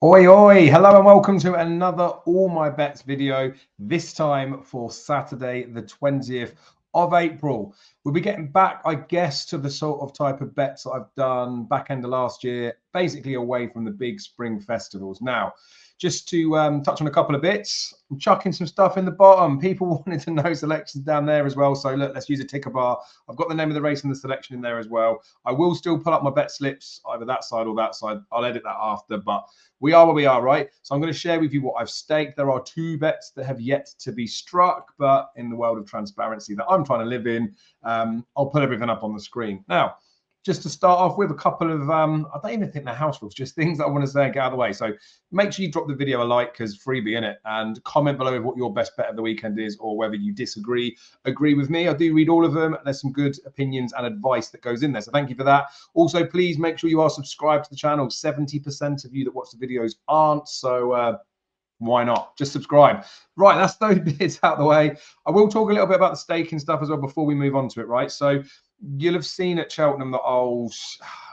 Oi, oi, hello and welcome to another All My Bets video, this time for Saturday, the 20th of April. We'll be getting back, I guess, to the sort of type of bets that I've done back end of last year, basically away from the big spring festivals. Now, just to touch on a couple of bits, I'm chucking some stuff in the bottom. People wanted to know selections down there as well. So look, let's use a ticker bar. I've got the name of the race and the selection in there as well. I will still pull up my bet slips, either that side or that side. I'll edit that after, but we are where we are, right? So I'm going to share with you what I've staked. There are two bets that have yet to be struck, but in the world of transparency that I'm trying to live in, I'll put everything up on the screen. Now, just to start off with a couple of, I don't even think they're house rules, just things that I want to say and get out of the way. So make sure you drop the video a like, because freebie in it, and comment below what your best bet of the weekend is, or whether you disagree, agree with me. I do read all of them. There's some good opinions and advice that goes in there. So thank you for that. Also, please make sure you are subscribed to the channel. 70% of you that watch the videos aren't. So why not? Just subscribe. Right, that's those bits out of the way. I will talk a little bit about the staking stuff as well before we move on to it, right? So you'll have seen at Cheltenham that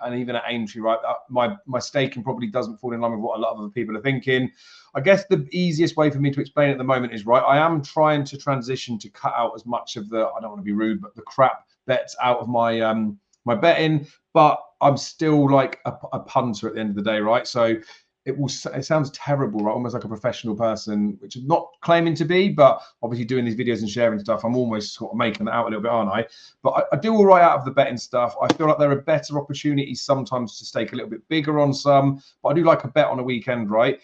and even at Aintree, right, my staking probably doesn't fall in line with what a lot of other people are thinking. I guess the easiest way for me to explain at the moment is, right, I am trying to transition to cut out as much of the, I don't want to be rude, but the crap bets out of my my betting, but I'm still like a punter at the end of the day, right? So it sounds terrible, right? Almost like a professional person, which I'm not claiming to be, but obviously doing these videos and sharing stuff, I'm almost sort of making that out a little bit, aren't I? But I do all right out of the betting stuff. I feel like there are better opportunities sometimes to stake a little bit bigger on some, but I do like a bet on a weekend, right?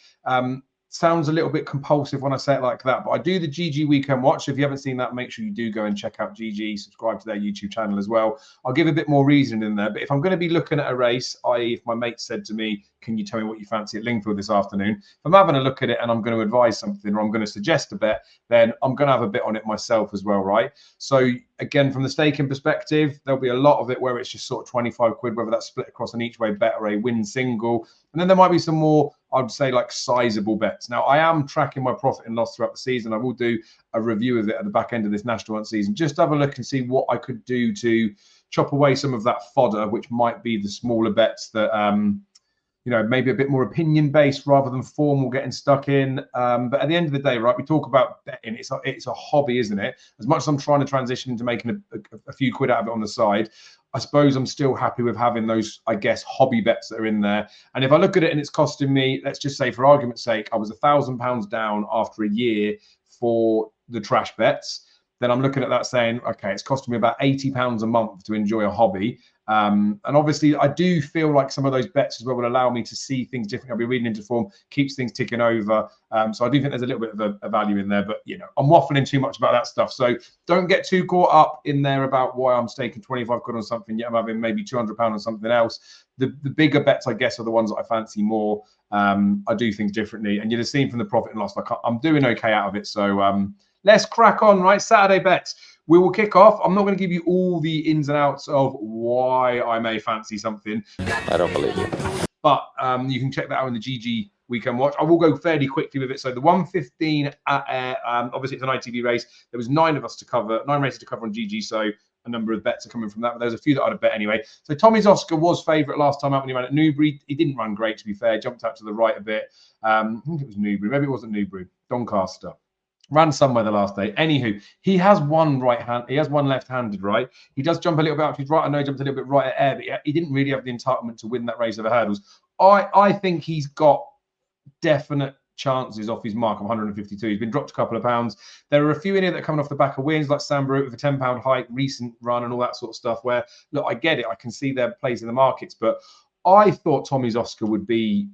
Sounds a little bit compulsive when I say it like that, but I do the GG weekend watch. If you haven't seen that, make sure you do go and check out GG, subscribe to their YouTube channel as well. I'll give a bit more reasoning in there, but if I'm going to be looking at a race, i.e. if my mate said to me, can you tell me what you fancy at Lingfield this afternoon? If I'm having a look at it and I'm going to advise something, or I'm going to suggest a bet, then I'm going to have a bit on it myself as well, right? So again, from the staking perspective, there'll be a lot of it where it's just sort of 25 quid, whether that's split across an each way bet or a win single. And then there might be some more, I'd say, like sizable bets. Now, I am tracking my profit and loss throughout the season. I will do a review of it at the back end of this national hunt season. Just have a look and see what I could do to chop away some of that fodder, which might be the smaller bets that, you know, maybe a bit more opinion based rather than formal getting stuck in. But at the end of the day, right, we talk about betting. It's a hobby, isn't it? As much as I'm trying to transition into making a few quid out of it on the side, I suppose I'm still happy with having those, I guess, hobby bets that are in there. And if I look at it and it's costing me, let's just say for argument's sake, I was £1,000 down after a year for the trash bets, then I'm looking at that saying, okay, it's costing me about £80 a month to enjoy a hobby. And obviously, I do feel like some of those bets as well will allow me to see things differently. I'll be reading into form, keeps things ticking over. So I do think there's a little bit of a value in there, but, you know, I'm waffling too much about that stuff. So don't get too caught up in there about why I'm staking 25 quid on something, yet I'm having maybe £200 on something else. The bigger bets, I guess, are the ones that I fancy more. I do things differently. And you'd have seen from the profit and loss, like I'm doing okay out of it. So let's crack on, right? Saturday bets. We will kick off. I'm not going to give you all the ins and outs of why I may fancy something. I don't believe you. But you can check that out in the GG weekend watch. I will go fairly quickly with it. So the 115 at AYR, obviously it's an ITV race. There was 9 races to cover on GG. So a number of bets are coming from that, but there's a few that I'd have bet anyway. So Tommy's Oscar was favourite last time out when he ran at Newbury. He didn't run great, to be fair. Jumped out to the right a bit. I think it was Newbury. Maybe it wasn't Newbury. Doncaster. Ran somewhere the last day. Anywho, he has one right hand. He has one left-handed, right? He does jump a little bit out to his right. I know he jumped a little bit right at AYR, but he didn't really have the entitlement to win that race over hurdles. I think he's got definite chances off his mark of 152. He's been dropped a couple of pounds. There are a few in here that are coming off the back of wins, like Sam Barrett with a £10 hike, recent run and all that sort of stuff, where, look, I get it. I can see their place in the markets, but I thought Tommy's Oscar would be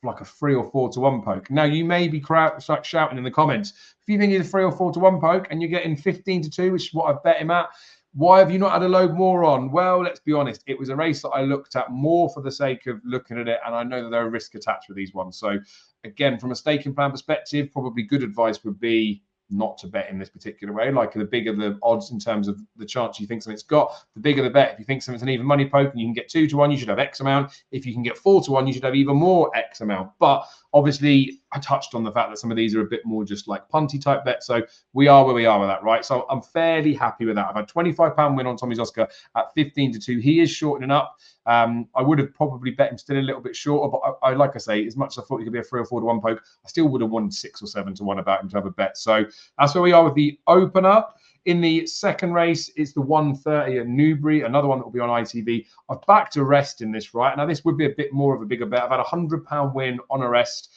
like a 3 or 4 to 1 poke. Now, you may be shouting in the comments, if you think he's a 3 or 4 to 1 poke and you're getting 15 to 2, which is what I bet him at, why have you not had a load more on? Well, let's be honest. It was a race that I looked at more for the sake of looking at it, and I know that there are risks attached with these ones. So, again, from a staking plan perspective, probably good advice would be not to bet in this particular way. Like, the bigger the odds in terms of the chance you think something's got, the bigger the bet. If you think something's an even money poke and you can get 2 to 1, you should have X amount. If you can get 4 to 1, you should have even more X amount. But obviously, I touched on the fact that some of these are a bit more just like punty type bets. So we are where we are with that, right? So I'm fairly happy with that. I've had £25 win on Tommy's Oscar at 15-2. He is shortening up. I would have probably bet him still a little bit shorter, but I like I say, as much as I thought he could be a 3 or 4 to 1 poke, I still would have won 6 or 7 to 1 about him to have a bet. So that's where we are with the opener. In the second race, it's the 1:30 at Newbury, another one that will be on ITV. I've backed Arrest in this, right? Now, this would be a bit more of a bigger bet. I've had £100 win on Arrest.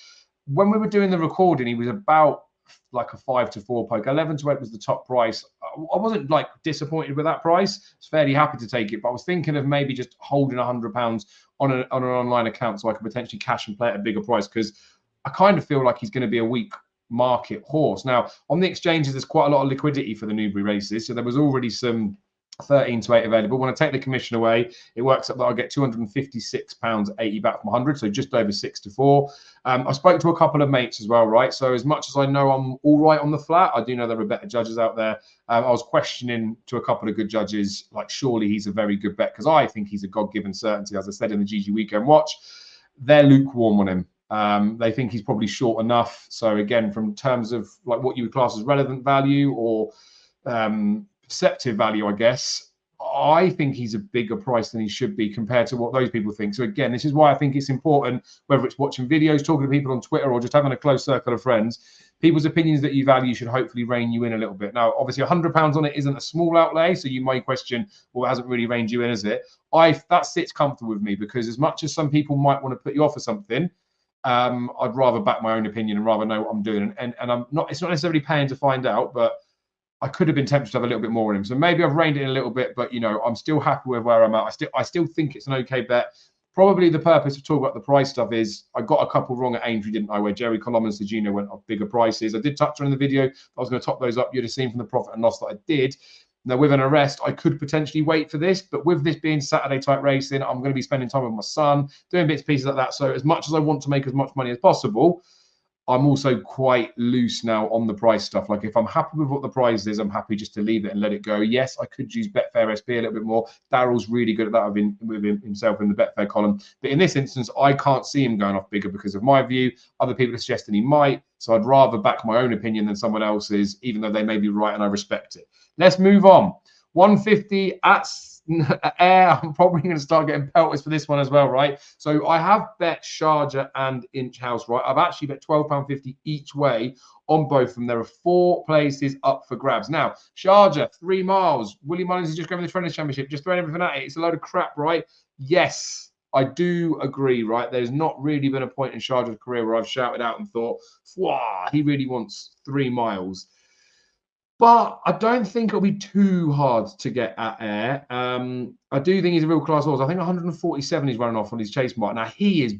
When we were doing the recording, he was about like a 5 to 4 poke. 11 to 8 was the top price. I wasn't like disappointed with that price. I was fairly happy to take it, but I was thinking of maybe just holding £100 on an online account so I could potentially cash and play at a bigger price, because I kind of feel like he's going to be a weak market horse. Now, on the exchanges, there's quite a lot of liquidity for the Newbury races, so there was already some 13 to 8 available. When I take the commission away, it works up that I'll get £256.80 back from 100, so just over 6 to 4. I spoke to a couple of mates as well, right? So as much as I know I'm all right on the flat, I do know there are better judges out there. I was questioning to a couple of good judges, like, surely he's a very good bet, because I think he's a God-given certainty, as I said in the GG Weekend Watch. They're lukewarm on him. They think he's probably short enough. So again, from terms of like what you would class as relevant value or perceptive value, I guess, I think he's a bigger price than he should be compared to what those people think. So again, this is why I think it's important, whether it's watching videos, talking to people on Twitter, or just having a close circle of friends, people's opinions that you value should hopefully rein you in a little bit. Now, obviously, £100 on it isn't a small outlay, so you might question, well, it hasn't really reined you in, is it? That sits comfortable with me, because as much as some people might want to put you off for something, I'd rather back my own opinion and rather know what I'm doing. And I'm not, it's not necessarily paying to find out, but I could have been tempted to have a little bit more in him. So maybe I've reined it in a little bit, but, you know, I'm still happy with where I'm at. I still think it's an okay bet. Probably the purpose of talking about the price stuff is I got a couple wrong at Aintree, didn't I, where Jerry Colom and Sergino went off bigger prices. I did touch on in the video. I was going to top those up. You'd have seen from the profit and loss that I did. Now, with an Arrest, I could potentially wait for this, but with this being Saturday type racing, I'm going to be spending time with my son, doing bits and pieces like that. So as much as I want to make as much money as possible, I'm also quite loose now on the price stuff. Like, if I'm happy with what the price is, I'm happy just to leave it and let it go. Yes, I could use Betfair SP a little bit more. Daryl's really good at that with himself in the Betfair column. But in this instance, I can't see him going off bigger because of my view. Other people are suggesting he might. So I'd rather back my own opinion than someone else's, even though they may be right and I respect it. Let's move on. 150 at AYR. I'm probably going to start getting pelters for this one as well, right? So I have bet Sharjah and Inch House, right? I've actually bet £12.50 each way on both of them. There are 4 places up for grabs. Now, Sharjah, 3 miles. Willie Mullins is just going to the Trainers Championship, just throwing everything at it. It's a load of crap, right? Yes, I do agree, right? There's not really been a point in Sharjah's career where I've shouted out and thought, wow, he really wants 3 miles. But I don't think it'll be too hard to get at AYR. I do think he's a real class horse. I think 147 he's running off on his chase mark. Now, he is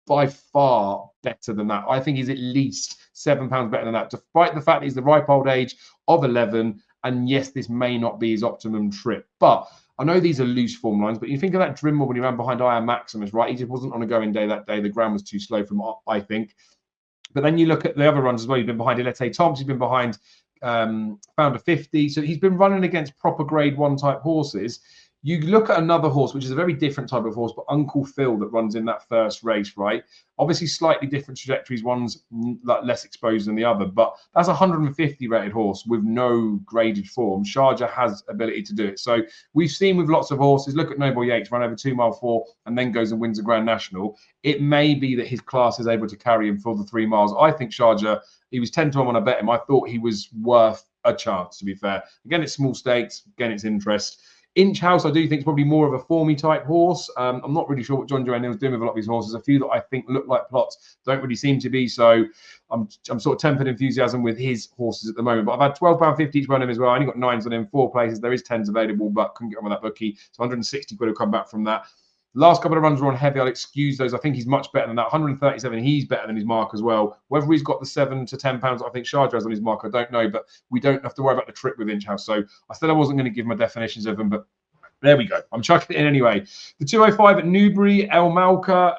by far better than that. I think he's at least £7 better than that, despite the fact that he's the ripe old age of 11. And yes, this may not be his optimum trip. But I know these are loose form lines, but you think of that Drimmel when he ran behind AYR Maximus, right? He just wasn't on a going day that day. The ground was too slow for him, I think. But then you look at the other runs as well. He's been behind Elete Thompson. He's been behind Founder 50. So he's been running against proper grade 1 type horses. You look at another horse, which is a very different type of horse, but Uncle Phil that runs in that first race, right? Obviously, slightly different trajectories. One's less exposed than the other, but that's a 150 rated horse with no graded form. Sharjah has ability to do it. So we've seen with lots of horses, look at Noble Yates, run over 2 mile 4 and then goes and wins a Grand National. It may be that his class is able to carry him for the 3 miles. I think Sharjah, he was 10 to 1 when I bet him. I thought he was worth a chance, to be fair. Again, it's small stakes. Again, it's interest. Inch House, I do think, is probably more of a formy type horse. I'm not really sure what John Joanne is doing with a lot of these horses. A few that I think look like plots don't really seem to be. So I'm sort of tempered enthusiasm with his horses at the moment. But I've had £12.50 each one of him as well. I only got 9s on him, 4 places. There is 10s available, but couldn't get on with that bookie. So 160 quid will come back from that. Last couple of runs were on heavy. I'll excuse those. I think he's much better than that. 137, he's better than his mark as well. Whether he's got the £7 to £10 I think Sharjah has on his mark, I don't know. But we don't have to worry about the trip with Inch House. So I wasn't going to give my definitions of them, but there we go. I'm chucking it in anyway. The 205 at Newbury, El Malka.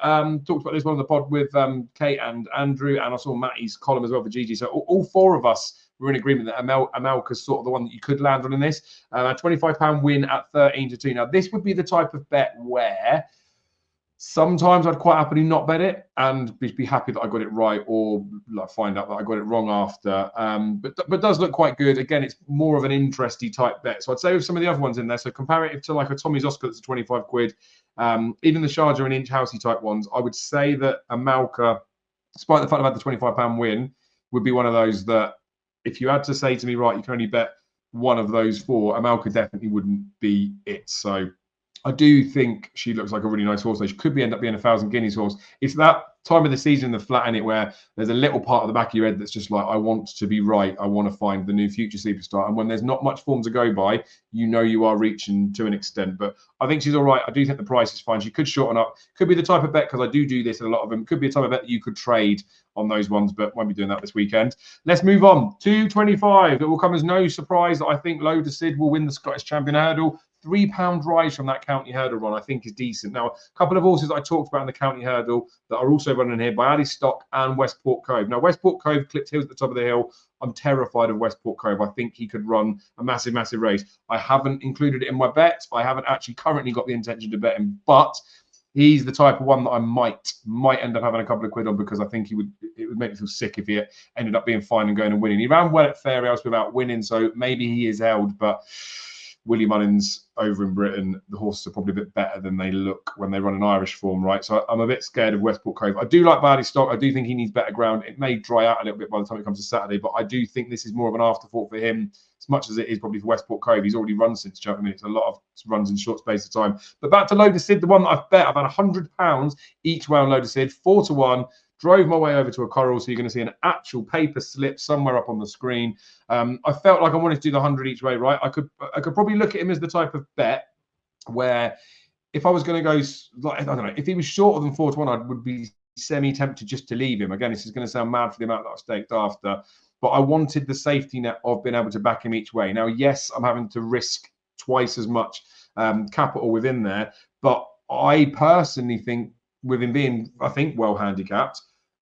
Talked about this one on the pod with Kate and Andrew, and I saw Matty's column as well for Gigi. So all 4 of us were in agreement that Amalka's sort of the one that you could land on in this. A £25 win at 13 to 2. Now, this would be the type of bet where Sometimes I'd quite happily not bet it and be happy that I got it right, or like find out that I got it wrong after. But does look quite good. Again, it's more of an interesty type bet. So I'd say with some of the other ones in there, so comparative to like a Tommy's Oscar that's 25 quid, even the Sharjah and Inch Housey type ones, I would say that a Malka, despite the fact I've had the £25 win, would be one of those that if you had to say to me, right, you can only bet one of those four, a Malka definitely wouldn't be it. So I do think she looks like a really nice horse. She could end up being 1,000 guineas horse. It's that time of the season, the flat in it, where there's a little part of the back of your head that's just like, I want to be right. I want to find the new future superstar. And when there's not much form to go by, you know you are reaching to an extent. But I think she's all right. I do think the price is fine. She could shorten up. Could be the type of bet, because I do this in a lot of them. Could be a type of bet that you could trade on those ones, but won't be doing that this weekend. Let's move on. 225. It will come as no surprise that I think Loda Sid will win the Scottish Champion Hurdle. £3 rise from that county hurdle run, I think, is decent. Now, a couple of horses I talked about in the county hurdle that are also running here, Bayali Stock and Westport Cove. Now, Westport Cove clipped hills at the top of the hill. I'm terrified of Westport Cove. I think he could run a massive, massive race. I haven't included it in my bets. I haven't actually currently got the intention to bet him, but he's the type of one that I might end up having a couple of quid on, because I think it would make me feel sick if he ended up being fine and going and winning. He ran well at Fairhouse without winning, so maybe he is held, but Willie Mullins over in Britain, the horses are probably a bit better than they look when they run an Irish form, right? So I'm a bit scared of Westport Cove. I do like Bayali Stock. I do think he needs better ground. It may dry out a little bit by the time it comes to Saturday, but I do think this is more of an afterthought for him, as much as it is probably for Westport Cove. He's already run since, I mean, it's a lot of runs in short space of time. But back to Loda Sid, the one that I've bet about £100 each way on Loda Sid, 4-1. Drove my way over to a coral, so you're going to see an actual paper slip somewhere up on the screen. I felt like I wanted to do the 100 each way, right? I could probably look at him as the type of bet where if I was going to go, like, I don't know, if he was shorter than 4-1, I would be semi-tempted just to leave him. Again, this is going to sound mad for the amount that I've staked after, but I wanted the safety net of being able to back him each way. Now, yes, I'm having to risk twice as much capital within there, but I personally think, with him being, I think, well handicapped,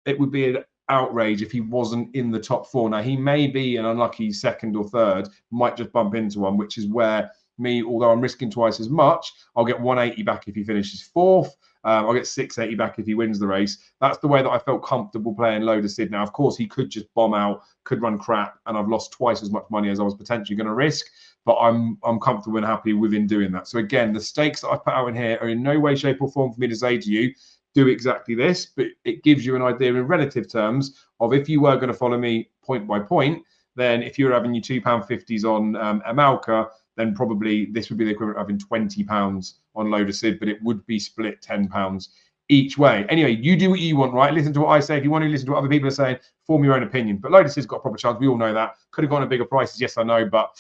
it would be an outrage if he wasn't in the top four. Now, he may be an unlucky second or third, might just bump into one, which is where me, although I'm risking twice as much, I'll get 180 back if he finishes fourth. I'll get 680 back if he wins the race. That's the way that I felt comfortable playing Loda Sid. Now, of course, he could just bomb out, could run crap, and I've lost twice as much money as I was potentially going to risk. But I'm comfortable and happy with him doing that. So again, the stakes that I've put out in here are in no way, shape, or form for me to say to you, do exactly this, but it gives you an idea in relative terms of, if you were going to follow me point by point, then if you were having your £2.50s on Amalka, then probably this would be the equivalent of having £20 on Loda Sid, but it would be split £10 each way. Anyway, you do what you want, right? Listen to what I say. If you want to listen to what other people are saying, form your own opinion. But Loda Sid's got a proper chance. We all know that. Could have gone at bigger prices. Yes, I know, but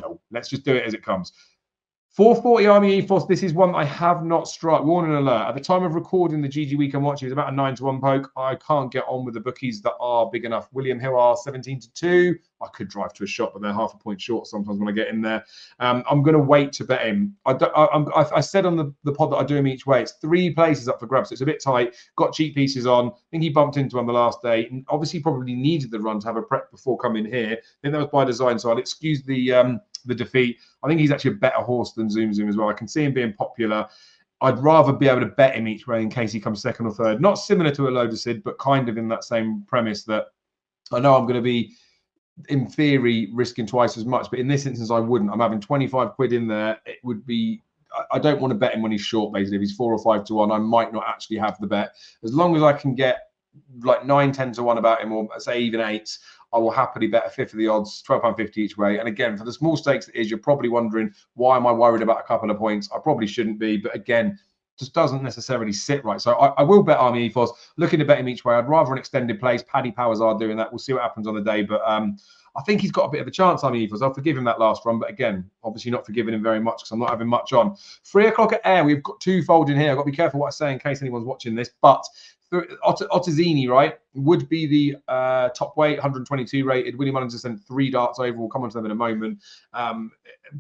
no, let's just do it as it comes. 440 Army Ethos. This is one I have not struck. Warning alert. At the time of recording the GG week I'm watching, it was about a 9-1 poke. I can't get on with the bookies that are big enough. William Hill are 17-2. I could drive to a shot, but they're half a point short sometimes when I get in there. I'm going to wait to bet him. I said on the pod that I do him each way. It's 3 places up for grabs, so it's a bit tight. Got cheap pieces on. I think he bumped into one the last day. And obviously, probably needed the run to have a prep before coming here. I think that was by design, so I'll excuse the defeat. I think he's actually a better horse than Zoom Zoom as well. I can see him being popular. I'd rather be able to bet him each way in case he comes second or third. Not similar to a Loda Sid, but kind of in that same premise that I know I'm going to be, in theory, risking twice as much. But in this instance, I wouldn't. I'm having 25 quid in there. It would be, I don't want to bet him when he's short, basically. If he's 4 or 5-1, I might not actually have the bet. As long as I can get like 9-10-1 about him, or say even 8, I will happily bet a fifth of the odds, £12.50 each way. And again, for the small stakes it is, you're probably wondering, why am I worried about a couple of points? I probably shouldn't be, but again, just doesn't necessarily sit right. So I will bet Army Ethos, looking to bet him each way. I'd rather an extended place. Paddy Powers are doing that. We'll see what happens on the day, but I think he's got a bit of a chance, Army Ethos. I'll forgive him that last run, but again, obviously not forgiving him very much because I'm not having much on. 3 o'clock at AYR, we've got 2 fold in here. I've got to be careful what I say in case anyone's watching this, but Ottazini, right, would be the top weight, 122 rated. Willie Mullins has sent 3 darts over. We'll come on to them in a moment.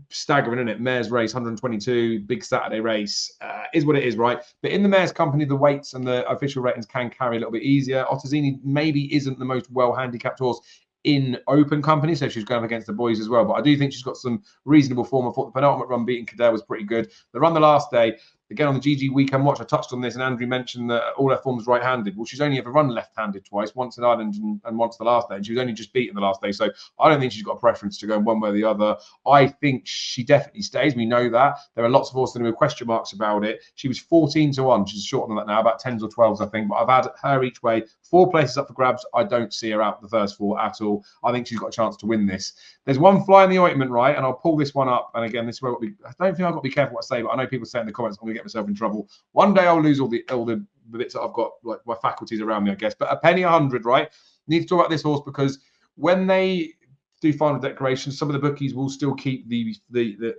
Staggering, isn't it? Mares race, 122, big Saturday race. Is what it is, right? But in the Mares company, the weights and the official ratings can carry a little bit easier. Ottazini maybe isn't the most well-handicapped horse in open company, so she's going up against the boys as well. But I do think she's got some reasonable form. I thought the penultimate run beating Cadell was pretty good. The run the last day, again, on the GG Weekend Watch, I touched on this, and Andrew mentioned that all her forms right-handed. Well, she's only ever run left-handed twice, once in Ireland and once the last day, and she was only just beaten the last day. So I don't think she's got a preference to go one way or the other. I think she definitely stays. We know that. There are lots of horses with question marks about it. She was 14-1. She's shorter than that now, about 10s or 12s, I think. But I've had her each way. 4 places up for grabs. I don't see her out the first 4 at all. I think she's got a chance to win this. There's one fly in the ointment, right? And I'll pull this one up. And again, this is where I don't think I've got to be careful what I say, but I know people say in the comments I'm going to get myself in trouble. One day I'll lose all the bits that I've got, like my faculties around me, I guess. But a penny 100, right? Need to talk about this horse because when they do final declarations, some of the bookies will still keep the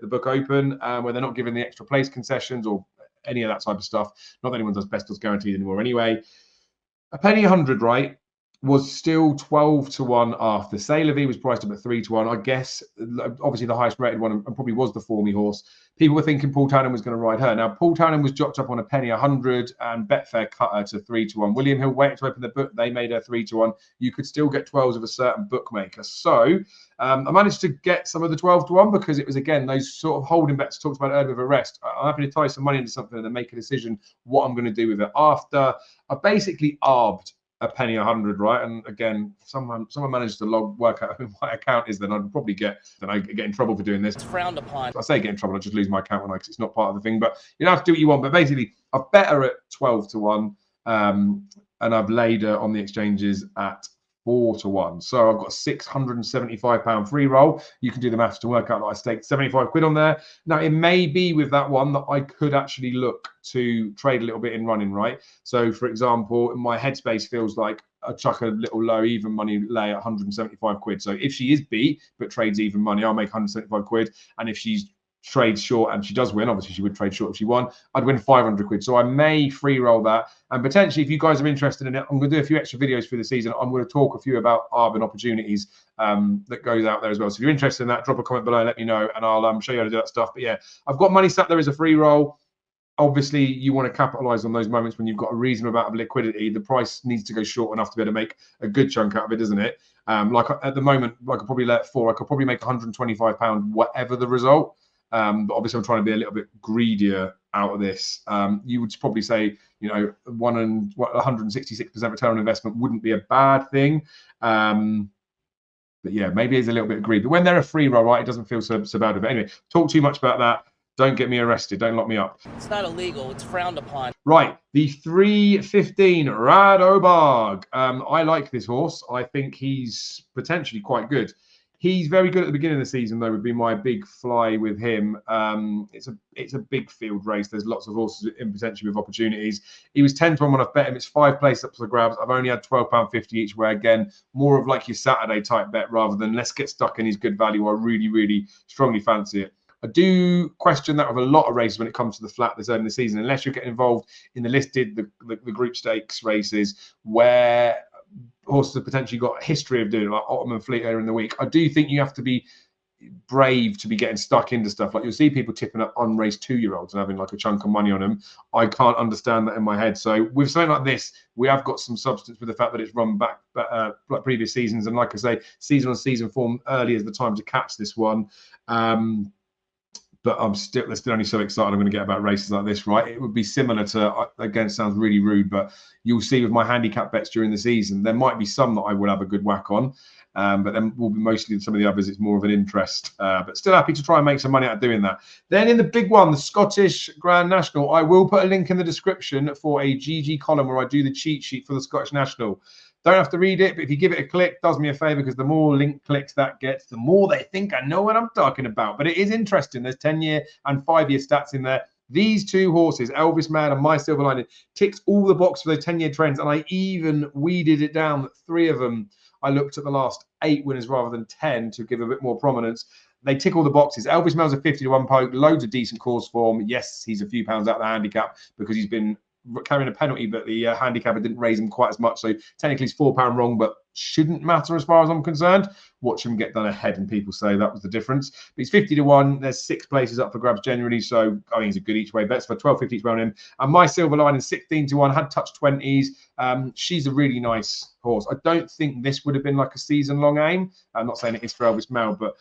book open where they're not giving the extra place concessions or any of that type of stuff. Not that anyone does best odds guaranteed anymore anyway. A penny 100, right, was still 12-1 after. Say La Vie was priced up at 3-1. I guess, obviously, the highest rated one and probably was the Formy horse. People were thinking Paul Townend was going to ride her. Now, Paul Townend was dropped up on a penny 100 and Betfair cut her to 3-1. William Hill waited to open the book. They made her 3-1. You could still get 12s of a certain bookmaker. So I managed to get some of the 12-1 because it was, again, those sort of holding bets talked about earlier with a rest. I'm happy to tie some money into something and then make a decision what I'm going to do with it after. I basically arbed a penny 100, right? And again, someone managed to work out who my account is, then I'd probably get in trouble for doing this. It's frowned upon. I say get in trouble, I just lose my account because it's not part of the thing. But you don't have to do what you want. But basically, I've bet her at 12-1, and I've laid her on the exchanges at 4-1. So I've got a £675 free roll. You can do the maths to work out that I staked 75 quid on there. Now, it may be with that one that I could actually look to trade a little bit in running, right? So, for example, my headspace feels like I chuck a little low even money lay at 175 quid. So if she is beat but trades even money, I'll make 175 quid. And if she's trades short and she does win, obviously she would trade short if she won, I'd win 500 quid. So I may free roll that, and potentially if you guys are interested in it, I'm going to do a few extra videos through the season. I'm going to talk a few about ARB and opportunities that goes out there as well. So if you're interested in that, drop a comment below, let me know, and I'll show you how to do that stuff. But yeah, I've got money sat there as a free roll. Obviously, you want to capitalize on those moments when you've got a reasonable amount of liquidity. The price needs to go short enough to be able to make a good chunk out of it, doesn't it? Like at the moment, I could probably let 4. I could probably make £125, whatever the result. But obviously, I'm trying to be a little bit greedier out of this. You would probably say, 166% return on investment wouldn't be a bad thing. But yeah, maybe it's a little bit of greed. But when they're a free roll, right, it doesn't feel so bad. But anyway, talk too much about that. Don't get me arrested. Don't lock me up. It's not illegal. It's frowned upon. Right. The 3:15 Radobarg. I like this horse. I think he's potentially quite good. He's very good at the beginning of the season, though, would be my big fly with him. It's a big field race. There's lots of horses in potentially with opportunities. He was 10-1 when I've bet him. It's 5 places up for the grabs. I've only had £12.50 each way. Again, more of like your Saturday type bet rather than let's get stuck in his good value. I really, really strongly fancy it. I do question that with a lot of races when it comes to the flat this early in the season, unless you're getting involved in the listed, the group stakes races where horses have potentially got a history of doing it, like Ottoman Fleet earlier in the week. I do think you have to be brave to be getting stuck into stuff. Like you'll see people tipping up unraced 2-year-olds and having like a chunk of money on them. I can't understand that in my head. So with something like this, we have got some substance with the fact that it's run back like previous seasons. And like I say, season on season form early is the time to catch this one. But I'm still only so excited I'm going to get about races like this, right? It would be similar to, again, sounds really rude, but you'll see with my handicap bets during the season, there might be some that I will have a good whack on, but then will be mostly some of the others, it's more of an interest. But still happy to try and make some money out of doing that. Then in the big one, the Scottish Grand National, I will put a link in the description for a GG column where I do the cheat sheet for the Scottish National. Don't have to read it, but if you give it a click, it does me a favor because the more link clicks that gets, the more they think I know what I'm talking about. But it is interesting. There's 10-year and 5-year stats in there. These two horses, Elvis Man and My Silver Lining, ticked all the boxes for those 10-year trends. And I even weeded it down that 3 of them, I looked at the last 8 winners rather than 10 to give a bit more prominence. They tick all the boxes. Elvis Man's a 50-1 poke, loads of decent course form. Yes, he's a few pounds out of the handicap because he's been carrying a penalty, but the handicapper didn't raise him quite as much. So technically he's £4 wrong, but shouldn't matter as far as I'm concerned. Watch him get done ahead and people say that was the difference. But he's 50-1. There's 6 places up for grabs generally. So I think he's a good each way bets for 12.50 each way on him. And My Silver Lining 16-1 had touched 20s. She's a really nice horse. I don't think this would have been like a season long aim. I'm not saying it is for Elvis Mel, but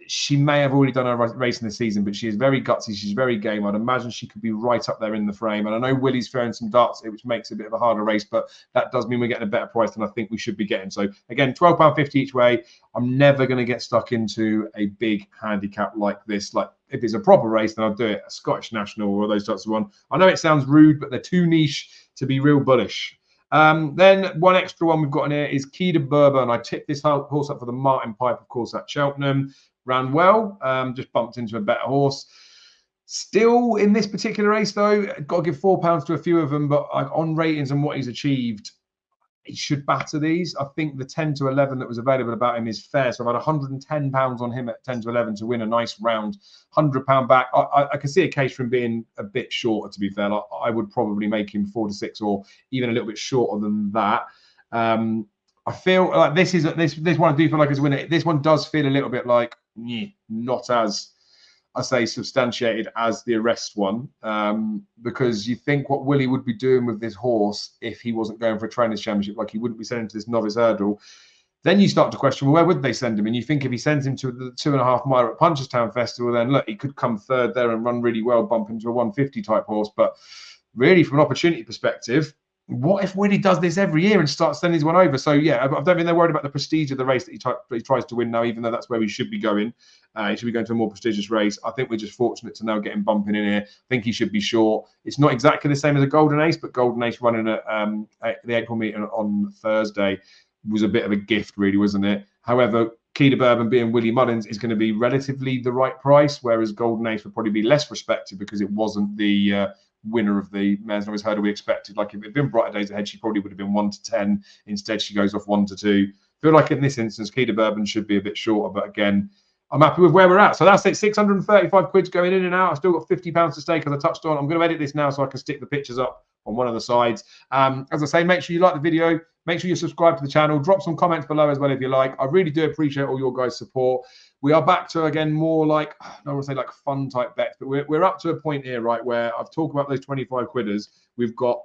she may have already done her race in the season, but she is very gutsy. She's very game. I'd imagine she could be right up there in the frame. And I know Willie's throwing some darts here, which makes it a bit of a harder race, but that does mean we're getting a better price than I think we should be getting. So again, £12.50 each way. I'm never going to get stuck into a big handicap like this. Like if it's a proper race, then I'll do it. A Scottish National or those types of one. I know it sounds rude, but they're too niche to be real bullish. Then one extra one we've got in here is Key to Bourbon. I tipped this horse up for the Martin Pipe, of course, at Cheltenham. Ran well, just bumped into a better horse. Still in this particular race, though, got to give £4 to a few of them, but like on ratings and what he's achieved, he should batter these. I think the 10 to 11 that was available about him is fair. So I've had £110 on him at 10 to 11 to win a nice round £100 back. I can see a case for him being a bit shorter, to be fair. Like, I would probably make him 4 to 6 or even a little bit shorter than that. I feel like this one I do feel like is a winner. This one does feel a little bit like not as, I say, substantiated as the Arrest one, because you think what Willie would be doing with this horse if he wasn't going for a trainers championship, like he wouldn't be sending to this novice hurdle. Then you start to question, well, where would they send him? And you think if he sends him to the 2.5 mile at Punchestown Festival, then look, he could come third there and run really well, bump into a 150 type horse. But really, from an opportunity perspective, what if Willie does this every year and starts sending his one over? So yeah, I don't think they're worried about the prestige of the race that he tries to win now, even though that's where he should be going. He should be going to a more prestigious race. I think we're just fortunate to now get him bumping in here. I think he should be short. It's not exactly the same as a Golden Ace, but Golden Ace running at the April meeting on Thursday was a bit of a gift, really, wasn't it? However, Key to Bourbon being Willie Mullins is going to be relatively the right price, whereas Golden Ace would probably be less respected because it wasn't the winner of the Mares' Novice Hurdle we expected. Like if it had been Brighter Days Ahead, she probably would have been 1 to 10. Instead, she goes off 1 to 2. I feel like in this instance, Key to Bourbon should be a bit shorter, but again, I'm happy with where we're at. So that's it, 635 quid going in and out. I've still got £50 to stake, as I touched on. I'm going to edit this now so I can stick the pictures up on one of the sides. As I say, make sure you like the video. Make sure you subscribe to the channel. Drop some comments below as well if you like. I really do appreciate all your guys' support. We are back to, again, more like, I don't want to say like fun type bets, but we're up to a point here, right, where I've talked about those 25 quidders. We've got,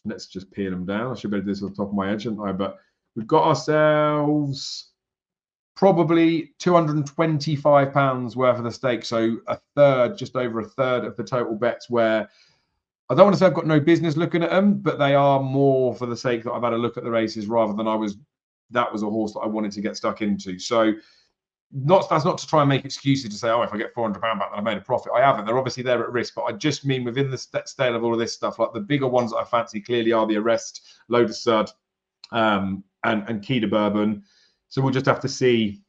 let's just peel them down. I should better do this on the top of my head, shouldn't I? But we've got ourselves probably £225 worth of the stake. So a third, just over a third of the total bets, where I don't want to say I've got no business looking at them, but they are more for the sake that I've had a look at the races rather than that was a horse that I wanted to get stuck into. So that's not to try and make excuses to say, oh, if I get £400 back, then I made a profit. I haven't. They're obviously there at risk, but I just mean within the scale of all of this stuff, like the bigger ones that I fancy clearly are the Arrest, Load of Sud, and Key to Bourbon. So we'll just have to see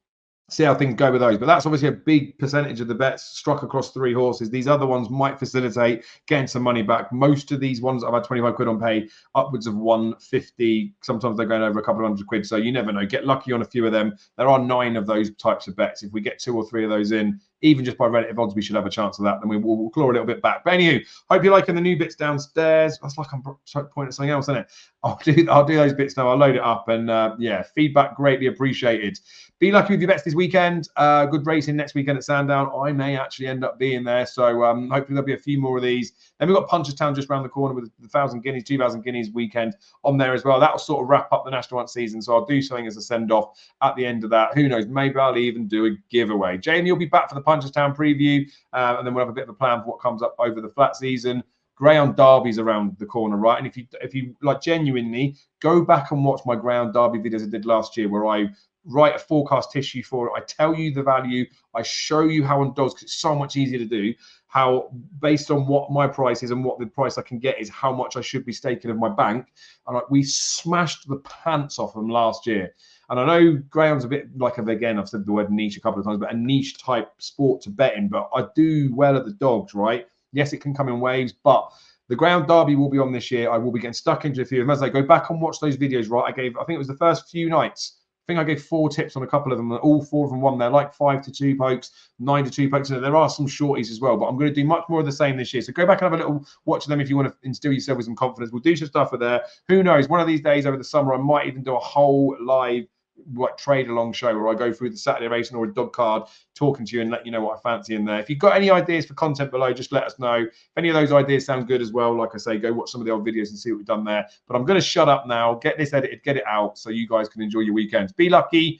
how things go with those. But that's obviously a big percentage of the bets struck across 3 horses. These other ones might facilitate getting some money back. Most of these ones I've had 25 quid on pay, upwards of 150. Sometimes they're going over a couple of hundred quid. So you never know. Get lucky on a few of them. There are 9 of those types of bets. If we get 2 or 3 of those in, even just by relative odds, we should have a chance of that. Then we'll claw a little bit back. But anywho, hope you're liking the new bits downstairs. That's like I'm pointing at something else, isn't it? I'll do those bits now. I'll load it up. And yeah, feedback greatly appreciated. Be lucky with your bets this weekend. Good racing next weekend at Sandown. I may actually end up being there. So hopefully there'll be a few more of these. Then we've got Punchestown just around the corner with the 1,000 guineas, 2,000 guineas weekend on there as well. That'll sort of wrap up the National Hunt season. So I'll do something as a send-off at the end of that. Who knows? Maybe I'll even do a giveaway. Jamie will be back for the Punchestown preview. And then we'll have a bit of a plan for what comes up over the flat season. Greyhound Derby's around the corner, right? And if you like genuinely go back and watch my Greyhound Derby videos I did last year, where I write a forecast tissue for it, I tell you the value, I show you how on dogs, because it's so much easier to do, how based on what my price is and what the price I can get is how much I should be staking of my bank. And we smashed the pants off them last year. And I know Greyhound's a bit like, again, I've said the word niche a couple of times, but a niche type sport to bet in. But I do well at the dogs, right? Yes, it can come in waves, but the Greyhound Derby will be on this year. I will be getting stuck into a few of them. As I go back and watch those videos, right? I think it was the first few nights. I think I gave 4 tips on a couple of them. All 4 of them won. They're like 5 to 2 pokes, 9 to 2 pokes. And there are some shorties as well, but I'm going to do much more of the same this year. So go back and have a little watch of them if you want to instill yourself with some confidence. We'll do some stuff with there. Who knows? One of these days over the summer, I might even do a whole live trade along show where I go through the Saturday racing or a dog card, talking to you and let you know what I fancy in there. If you've got any ideas for content below, just let us know. If any of those ideas sound good as well, like I say, go watch some of the old videos and see what we've done there. But I'm going to shut up now, get this edited, get it out so you guys can enjoy your weekends. Be lucky.